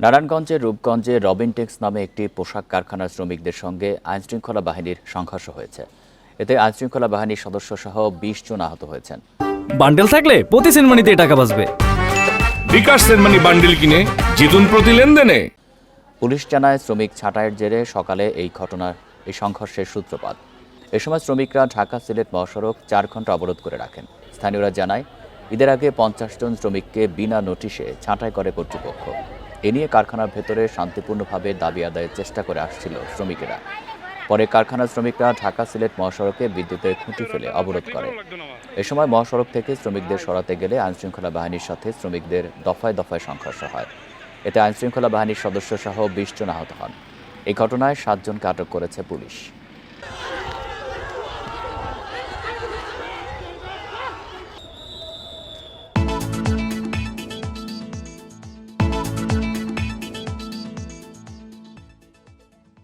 নারায়ণগঞ্জের রূপগঞ্জে রবিনটেক্স নামে একটি পোশাক কারখানার শ্রমিকদের সঙ্গে আইনশৃঙ্খলা বাহিনীর সংঘর্ষ হয়েছে। এতে আইনশৃঙ্খলা বাহিনীর সদস্যসহ ২০ জন আহত হয়েছেন। বান্ডেল থাকলে প্রতি সেনমানিতে টাকা বাঁচবে। বিকাশ সেনমানি বান্ডেল কিনে জিতুন প্রতি লেনদেনে। পুলিশ জানায়, শ্রমিক ছাঁটাইয়ের জেরে সকালে এই সংঘর্ষের সূত্রপাত। এ সময় শ্রমিকরা ঢাকা-সিলেট মহাসড়ক ৪ ঘন্টা অবরোধ করে রাখেন। স্থানীয়রা জানায়, ঈদের আগে ৫০ জন শ্রমিককে বিনা নোটিশে ছাঁটাই করে কর্তৃপক্ষ। এ নিয়ে কারখানার ভেতরে শান্তিপূর্ণভাবে দাবি আদায়ের চেষ্টা করে আসছিল শ্রমিকেরা। পরে কারখানার শ্রমিকরা ঢাকা-সিলেট মহাসড়কে বিদ্যুতের খুঁটি ফেলে অবরোধ করে। এ সময় মহাসড়ক থেকে শ্রমিকদের সরাতে গেলে আইনশৃঙ্খলা বাহিনীর সাথে শ্রমিকদের দফায় দফায় সংঘর্ষ হয়। এতে আইনশৃঙ্খলা বাহিনীর সদস্যসহ ২০ জন আহত হন। এই ঘটনায় ৭ জনকে আটক করেছে পুলিশ।